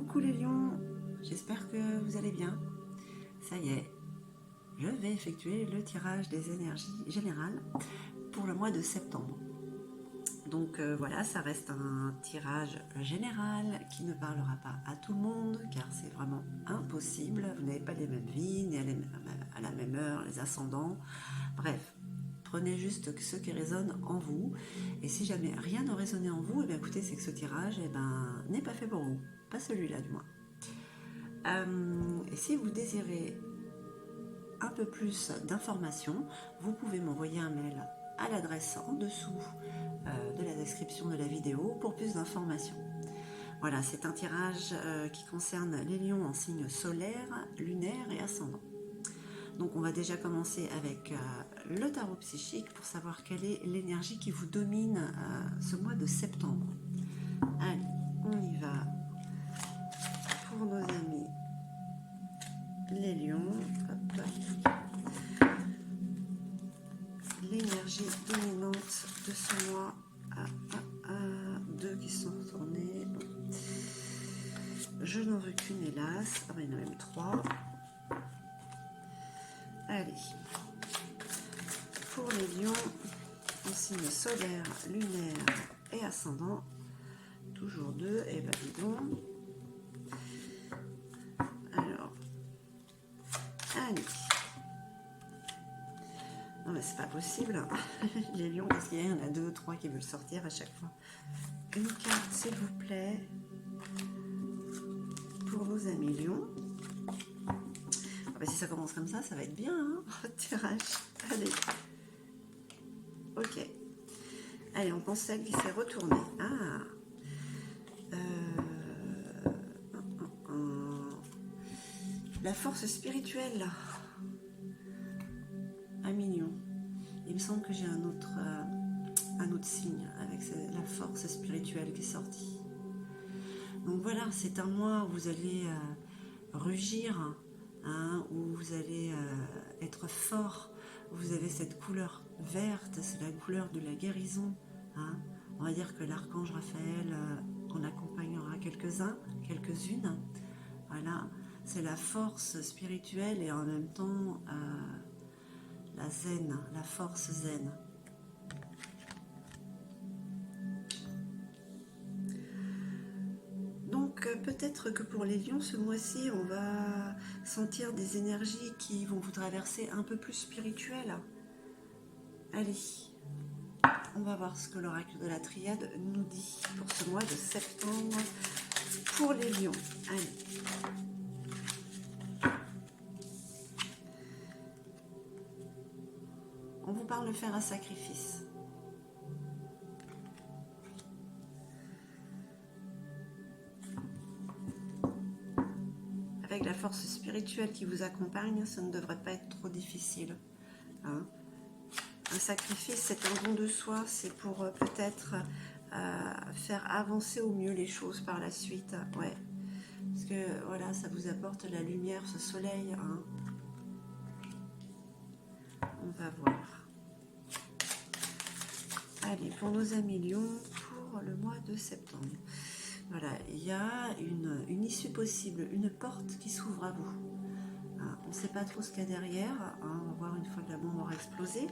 Coucou les lions, j'espère que vous allez bien. Ça y est, je vais effectuer le tirage des énergies générales pour le mois de septembre. Donc voilà, ça reste un tirage général qui ne parlera pas à tout le monde car c'est vraiment impossible. Vous n'avez pas les mêmes vies, ni à la même heure, les ascendants. Bref, prenez juste ce qui résonne en vous. Et si jamais rien ne résonnait en vous, écoutez, c'est que ce tirage n'est pas fait pour vous. Pas celui-là du moins. Et si vous désirez un peu plus d'informations, vous pouvez m'envoyer un mail à l'adresse en dessous de la description de la vidéo pour plus d'informations. Voilà, c'est un tirage qui concerne les lions en signe solaire, lunaire et ascendant. Donc on va déjà commencer avec le tarot psychique pour savoir quelle est l'énergie qui vous domine ce mois de septembre. Allez, on y va pour nos amis les lions. Hop. L'énergie dominante de ce mois. Deux qui sont retournés. Bon. Je n'en veux qu'une, hélas. Ah, il y en a même trois. Allez. Pour les lions, en signe solaire, lunaire et ascendant, toujours deux. Et ben dis donc. Alors, allez. Non mais c'est pas possible, les lions, parce qu'il y en a deux ou trois qui veulent sortir à chaque fois. Une carte s'il vous plaît, pour nos amis lions. Ah bah si ça commence comme ça va être bien, hein, votre tirage. Allez, ok. Allez, on pense celle qui s'est retournée. Ah, la force spirituelle. Un mignon. Il me semble que j'ai un autre signe avec la force spirituelle qui est sortie. Donc voilà, c'est un mois où vous allez rugir, hein, où vous allez être fort. Vous avez cette couleur verte, c'est la couleur de la guérison. Hein. On va dire que l'archange Raphaël en accompagnera quelques-unes. Voilà, c'est la force spirituelle et en même temps la zen, la force zen. Donc peut-être que pour les lions, ce mois-ci, on va sentir des énergies qui vont vous traverser un peu plus spirituelles. Allez, on va voir ce que l'oracle de la triade nous dit pour ce mois de septembre pour les lions. Allez. On vous parle de faire un sacrifice. Avec la force spirituelle qui vous accompagne, ça ne devrait pas être trop difficile. Hein. Un sacrifice, c'est un don de soi, c'est pour peut-être faire avancer au mieux les choses par la suite. Ouais. Parce que voilà, ça vous apporte la lumière, ce soleil. Hein. On va voir. Allez, pour nos amis lions, pour le mois de septembre. Voilà, il y a une issue possible, une porte qui s'ouvre à vous. Hein, on ne sait pas trop ce qu'il y a derrière. Hein, on va voir une fois que la bombe aura explosé.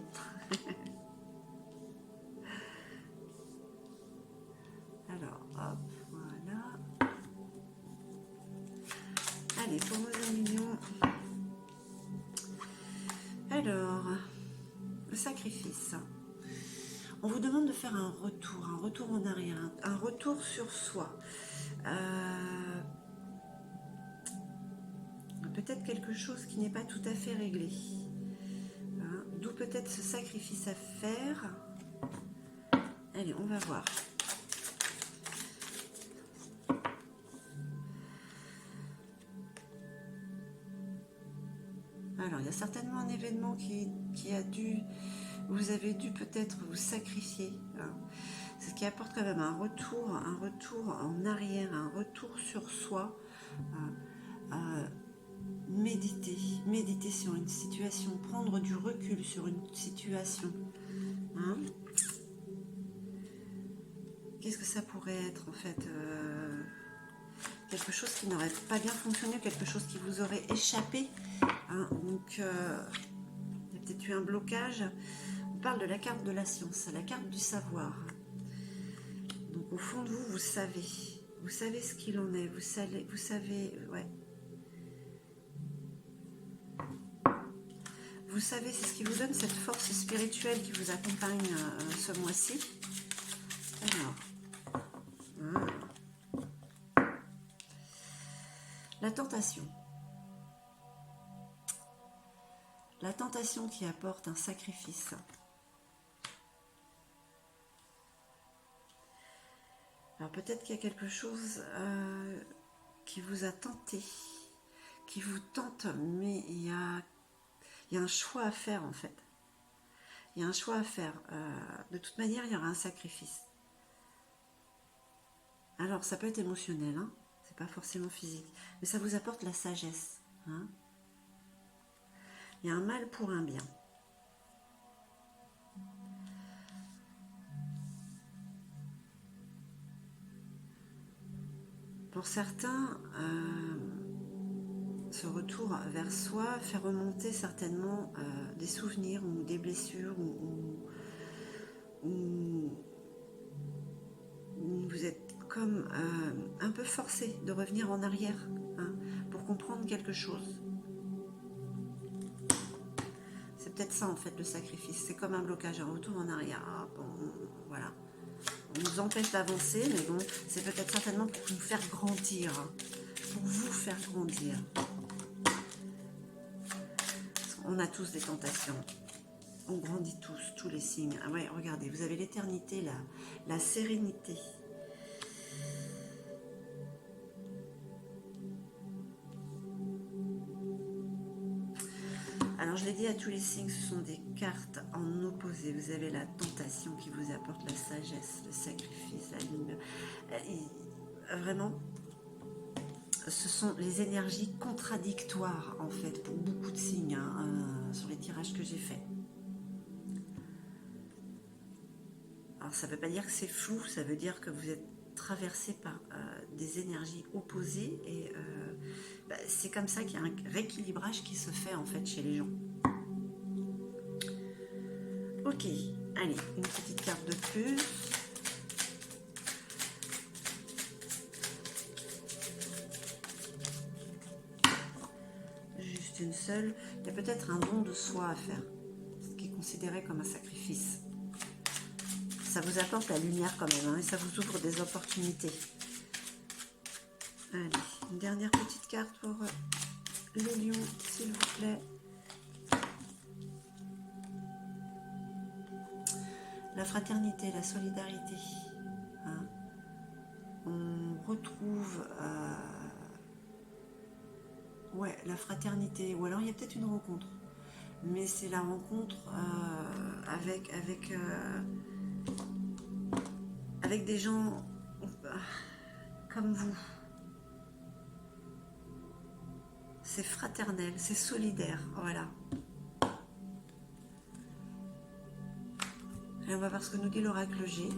Alors, hop, voilà. Allez, pour nos amis lions. Alors, le sacrifice. On vous demande de faire un retour en arrière, un retour sur soi. Peut-être quelque chose qui n'est pas tout à fait réglé. Hein, d'où peut-être ce sacrifice à faire. Allez, on va voir. Alors, il y a certainement un événement qui a dû... Vous avez dû peut-être vous sacrifier. Hein. Ce qui apporte quand même un retour en arrière, un retour sur soi. Méditer sur une situation, prendre du recul sur une situation. Hein. Qu'est-ce que ça pourrait être en fait quelque chose qui n'aurait pas bien fonctionné, quelque chose qui vous aurait échappé. Hein. Donc, il y a peut-être eu un blocage. On parle de la carte de la science, la carte du savoir. Donc, au fond de vous, vous savez ce qu'il en est, vous savez, ouais. Vous savez, c'est ce qui vous donne cette force spirituelle qui vous accompagne ce mois-ci. Alors, la tentation. La tentation qui apporte un sacrifice. Alors peut-être qu'il y a quelque chose qui vous a tenté, qui vous tente, mais il y a un choix à faire en fait. Il y a un choix à faire. De toute manière, il y aura un sacrifice. Alors ça peut être émotionnel, hein, c'est pas forcément physique, mais ça vous apporte la sagesse. Hein. Il y a un mal pour un bien. Pour certains, ce retour vers soi fait remonter certainement des souvenirs ou des blessures ou vous êtes comme un peu forcé de revenir en arrière hein, pour comprendre quelque chose. C'est peut-être ça en fait le sacrifice, c'est comme un blocage, un retour en arrière. Ah, bon, voilà. On nous empêche d'avancer, mais bon, c'est peut-être certainement pour nous faire grandir, pour vous faire grandir. On a tous des tentations, on grandit tous les signes. Ah ouais, regardez, vous avez l'éternité, la sérénité. Alors je l'ai dit à tous les signes, ce sont des cartes en opposé. Vous avez la tentation qui vous apporte la sagesse, le sacrifice, la lumière. Vraiment, ce sont les énergies contradictoires en fait pour beaucoup de signes hein, sur les tirages que j'ai faits. Alors ça ne veut pas dire que c'est flou, ça veut dire que vous êtes traversé par des énergies opposées et c'est comme ça qu'il y a un rééquilibrage qui se fait en fait chez les gens. Ok, allez, une petite carte de plus. Juste une seule. Il y a peut-être un don de soi à faire, ce qui est considéré comme un sacrifice. Ça vous apporte la lumière quand même, hein, et ça vous ouvre des opportunités. Allez, une dernière petite carte pour les lions, s'il vous plaît. La fraternité, la solidarité. Hein. On retrouve ouais, la fraternité. Ou alors il y a peut-être une rencontre. Mais c'est la rencontre avec des gens comme vous. C'est fraternel, c'est solidaire, voilà. Et on va voir ce que nous dit l'oracle G.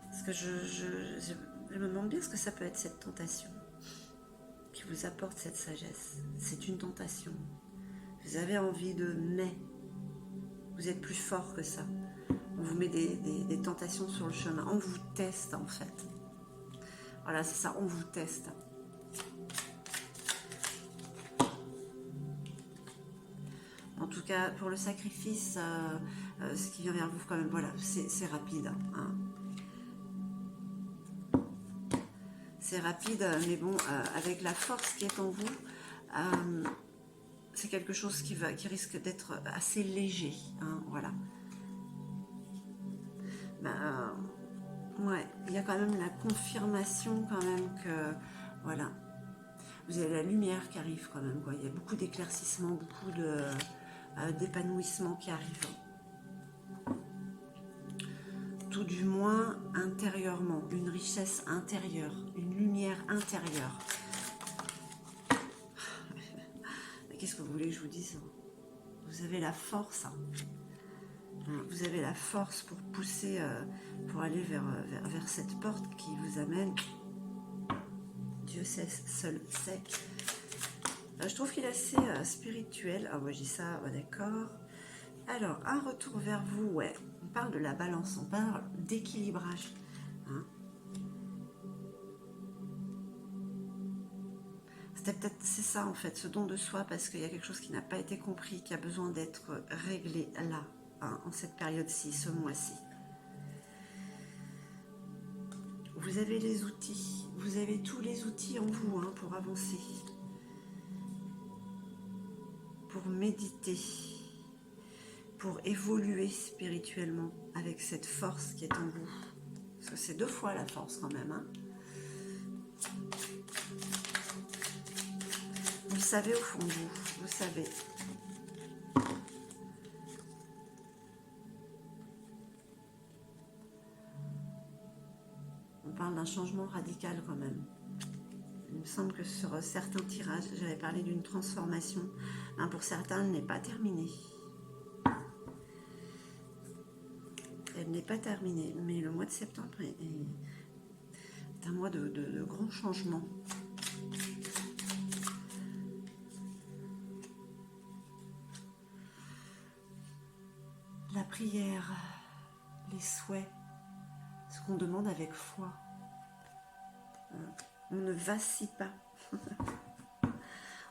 Parce que je me demande bien ce que ça peut être cette tentation qui vous apporte cette sagesse. C'est une tentation. Vous avez envie de mais. Vous êtes plus fort que ça. On vous met des tentations sur le chemin. On vous teste en fait. Voilà, c'est ça, on vous teste. En tout cas, pour le sacrifice, ce qui vient vers vous, quand même, voilà, c'est rapide. Hein. C'est rapide, mais bon, avec la force qui est en vous, c'est quelque chose qui risque d'être assez léger. Hein, voilà. Ouais, il y a quand même la confirmation quand même que, voilà, vous avez la lumière qui arrive quand même, quoi. Il y a beaucoup d'éclaircissements, beaucoup d'épanouissement qui arrive. Tout du moins intérieurement, une richesse intérieure, une lumière intérieure. Mais qu'est-ce que vous voulez que je vous dise? Vous avez la force. Vous avez la force pour pousser, pour aller vers cette porte qui vous amène. Dieu sait, seul sait. Je trouve qu'il est assez spirituel. Ah ouais, je dis ça, ouais, d'accord. Alors, un retour vers vous, ouais. On parle de la balance, on parle d'équilibrage. Hein. C'est ça en fait, ce don de soi, parce qu'il y a quelque chose qui n'a pas été compris, qui a besoin d'être réglé là, hein, en cette période-ci, ce mois-ci. Vous avez les outils, vous avez tous les outils en vous, hein, pour avancer, pour méditer, pour évoluer spirituellement avec cette force qui est en vous. Parce que c'est 2 fois la force quand même, hein. Vous le savez au fond de vous, vous savez. On parle d'un changement radical quand même. Il me semble que sur certains tirages, j'avais parlé d'une transformation. Ben pour certains, elle n'est pas terminée. Elle n'est pas terminée, mais le mois de septembre est un mois de grands changements. La prière, les souhaits, ce qu'on demande avec foi. On ne vacille pas.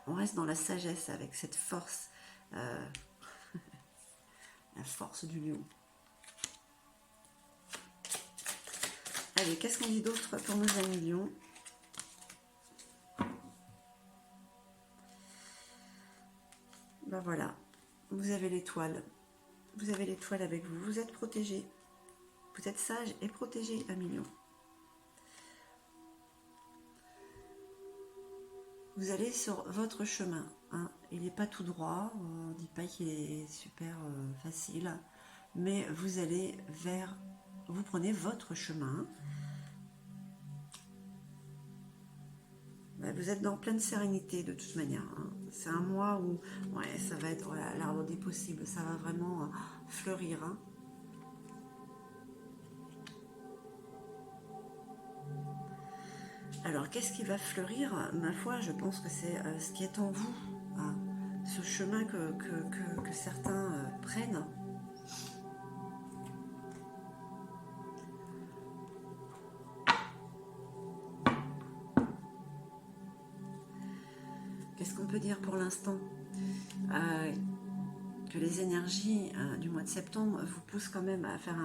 On reste dans la sagesse avec cette force, la force du lion. Allez, qu'est-ce qu'on dit d'autre pour nos amis lions? Ben voilà, vous avez l'étoile. Vous avez l'étoile avec vous. Vous êtes protégé. Vous êtes sage et protégé, amis lions. Vous allez sur votre chemin. Hein. Il n'est pas tout droit. On ne dit pas qu'il est super facile. Mais vous allez vers... Vous prenez votre chemin. Vous êtes dans pleine sérénité de toute manière. Hein. C'est un mois où ouais, ça va être voilà, l'arbre des possibles. Ça va vraiment fleurir. Hein. Alors, qu'est-ce qui va fleurir? Ma foi, je pense que c'est ce qui est en vous. Hein. Ce chemin que certains prennent. Qu'est-ce qu'on peut dire pour l'instant? Que les énergies du mois de septembre vous poussent quand même à faire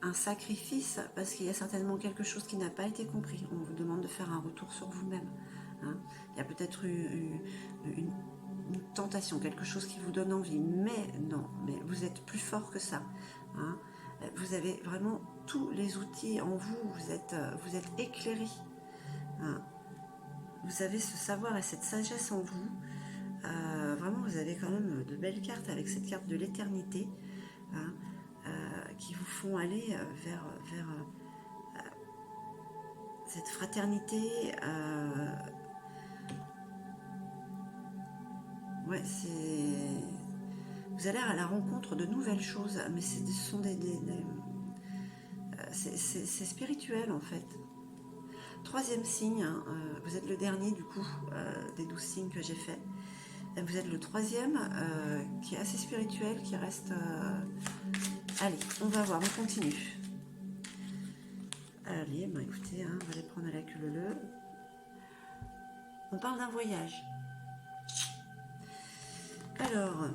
un sacrifice, parce qu'il y a certainement quelque chose qui n'a pas été compris. On vous demande de faire un retour sur vous-même. Hein. Il y a peut-être une tentation, quelque chose qui vous donne envie, mais non, mais vous êtes plus fort que ça. Hein. Vous avez vraiment tous les outils en vous, vous êtes éclairé. Hein. Vous avez ce savoir et cette sagesse en vous. Vraiment, vous avez quand même de belles cartes avec cette carte de l'éternité, hein, qui vous font aller vers cette fraternité. Ouais, vous allez à la rencontre de nouvelles choses, mais ce sont c'est spirituel en fait. 3e signe, hein, vous êtes le dernier du coup des 12 signes que j'ai fait. Vous êtes le 3e qui est assez spirituel, qui reste... Allez, on va voir, on continue. Allez, bah écoutez, hein, on va les prendre à la queue leu leu. On parle d'un voyage. Alors,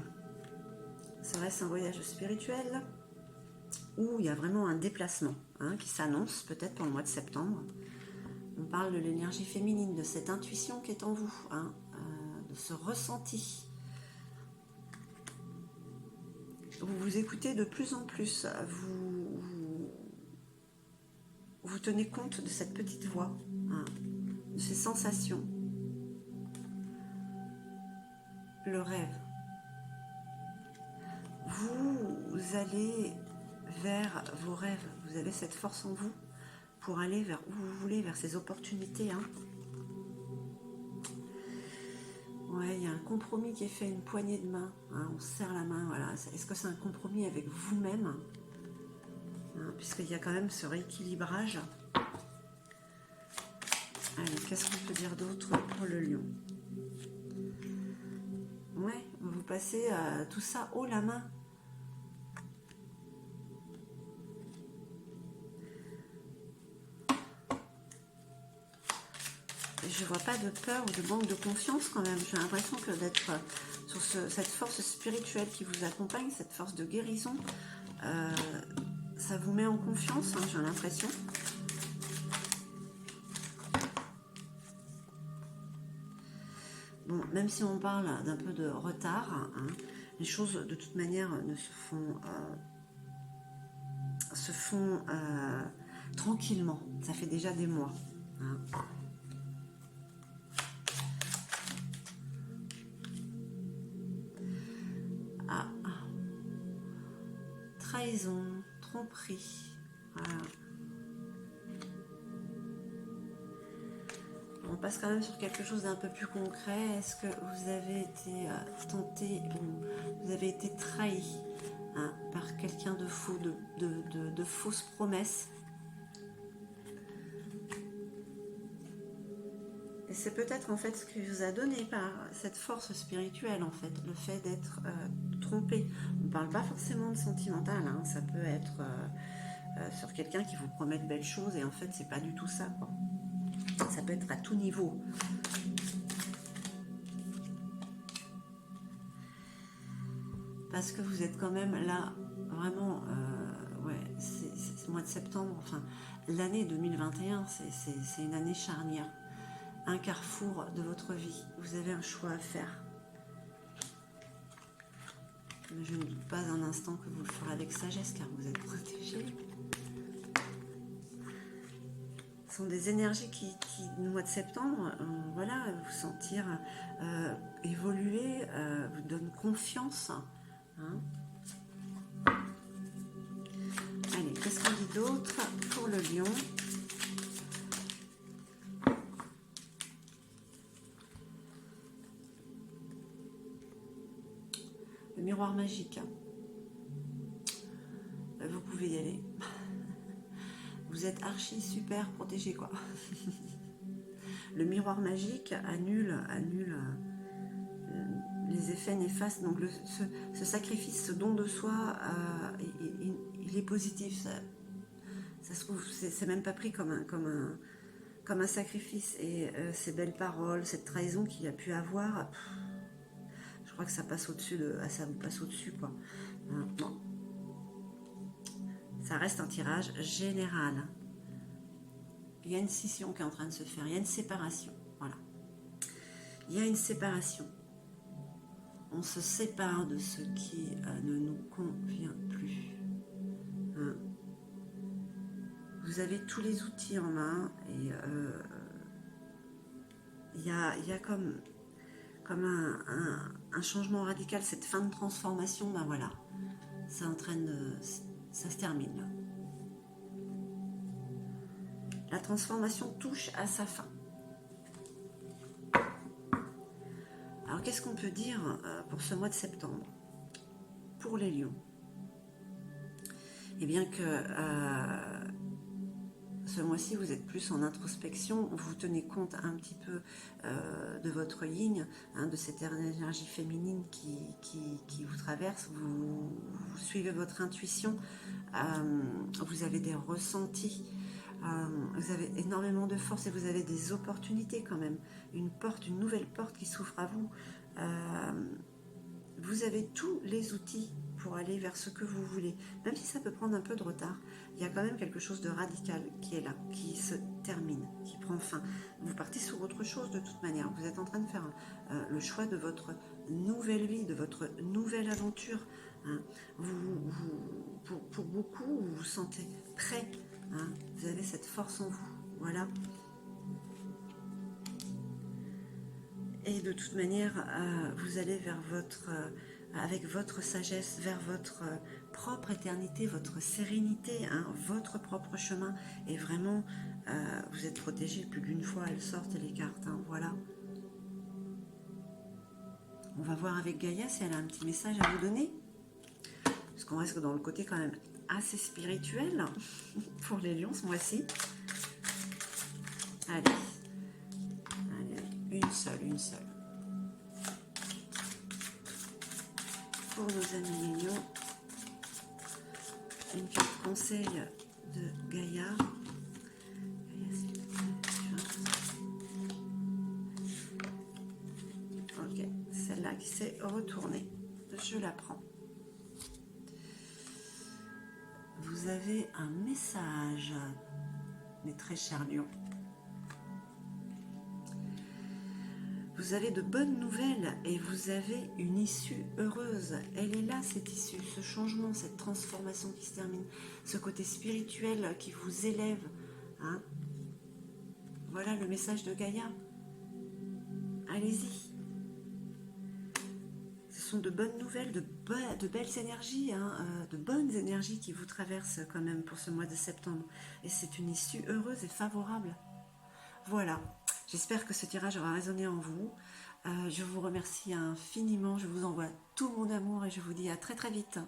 ça reste un voyage spirituel où il y a vraiment un déplacement hein, qui s'annonce peut-être pour le mois de septembre. On parle de l'énergie féminine, de cette intuition qui est en vous, hein, de ce ressenti. Vous vous écoutez de plus en plus, vous tenez compte de cette petite voix, hein, de ces sensations. Le rêve. Vous allez vers vos rêves, vous avez cette force en vous pour aller vers où vous voulez, vers ces opportunités. Hein. Ouais, il y a un compromis qui est fait, une poignée de main. Hein, on se serre la main, voilà. Est-ce que c'est un compromis avec vous-même, hein, puisqu'il y a quand même ce rééquilibrage. Allez, qu'est-ce qu'on peut dire d'autre pour le lion? Ouais, vous passez tout ça haut la main. Je vois pas de peur ou de manque de confiance quand même. J'ai l'impression que d'être sur cette force spirituelle qui vous accompagne, cette force de guérison, ça vous met en confiance, hein, j'ai l'impression. Bon, même si on parle d'un peu de retard, hein, les choses de toute manière ne se font tranquillement. Ça fait déjà des mois. Hein. Ah, trahison, tromperie. Voilà. On passe quand même sur quelque chose d'un peu plus concret. Est-ce que vous avez été tenté ou vous avez été trahi, hein, par quelqu'un de faux, de fausses promesses? Et c'est peut-être en fait ce qui vous a donné par cette force spirituelle, en fait, le fait d'être trompé. On ne parle pas forcément de sentimental, hein, ça peut être sur quelqu'un qui vous promet de belles choses et en fait c'est pas du tout ça, quoi. Ça peut être à tout niveau. Parce que vous êtes quand même là, vraiment, ouais, c'est le mois de septembre, enfin, l'année 2021, c'est une année charnière, un carrefour de votre vie. Vous avez un choix à faire. Mais je ne doute pas un instant que vous le ferez avec sagesse, car vous êtes protégé. Ce sont des énergies qui le mois de septembre, voilà, vous sentir évoluer, vous donnent confiance. Hein. Allez, qu'est-ce qu'on dit d'autre pour le lion? Le miroir magique. Vous pouvez y aller. Vous êtes archi super protégé, quoi. Le miroir magique annule les effets néfastes. Donc ce sacrifice, ce don de soi, il est positif. Ça se trouve, c'est même pas pris comme un sacrifice. Et ces belles paroles, cette trahison qu'il a pu avoir, je crois que ça passe au-dessus ça vous passe au-dessus, quoi. Bon. Ça reste un tirage général. Il y a une scission qui est en train de se faire, il y a une séparation, voilà. Il y a une séparation. On se sépare de ce qui ne nous convient plus. Hein. Vous avez tous les outils en main et il y a comme un changement radical, cette fin de transformation, ben voilà, ça ça se termine là. La transformation touche à sa fin. Alors qu'est-ce qu'on peut dire pour ce mois de septembre? Pour les lions, eh bien que ce mois-ci vous êtes plus en introspection, vous tenez compte un petit peu de votre yin, hein, de cette énergie féminine qui vous traverse, vous suivez votre intuition, vous avez des ressentis, vous avez énormément de force et vous avez des opportunités quand même, une nouvelle porte qui s'ouvre à vous. Vous avez tous les outils pour aller vers ce que vous voulez, même si ça peut prendre un peu de retard. Il y a quand même quelque chose de radical qui est là, qui se termine, qui prend fin. Vous partez sur autre chose de toute manière. Vous êtes en train de faire le choix de votre nouvelle vie, de votre nouvelle aventure. Hein. Pour beaucoup, vous vous sentez prêt. Hein. Vous avez cette force en vous. Voilà. Et de toute manière, vous allez vers avec votre sagesse, vers votre propre éternité, votre sérénité, hein, votre propre chemin. Et vraiment, vous êtes protégé plus d'une fois, elles sortent les cartes, hein, voilà. On va voir avec Gaïa si elle a un petit message à vous donner. Parce qu'on reste dans le côté quand même assez spirituel pour les lions ce mois-ci. Allez. Allez, une seule. Pour nos amis les lions, une carte conseil de Gaïa. Ok, celle-là qui s'est retournée. Je la prends. Vous avez un message, mes très chers lions. Vous avez de bonnes nouvelles et vous avez une issue heureuse. Elle est là, cette issue, ce changement, cette transformation qui se termine, ce côté spirituel qui vous élève. Hein. Voilà le message de Gaïa. Allez-y. Ce sont de bonnes nouvelles, de belles énergies, de bonnes énergies qui vous traversent quand même pour ce mois de septembre. Et c'est une issue heureuse et favorable. Voilà. J'espère que ce tirage aura résonné en vous. Je vous remercie infiniment. Je vous envoie tout mon amour et je vous dis à très très vite.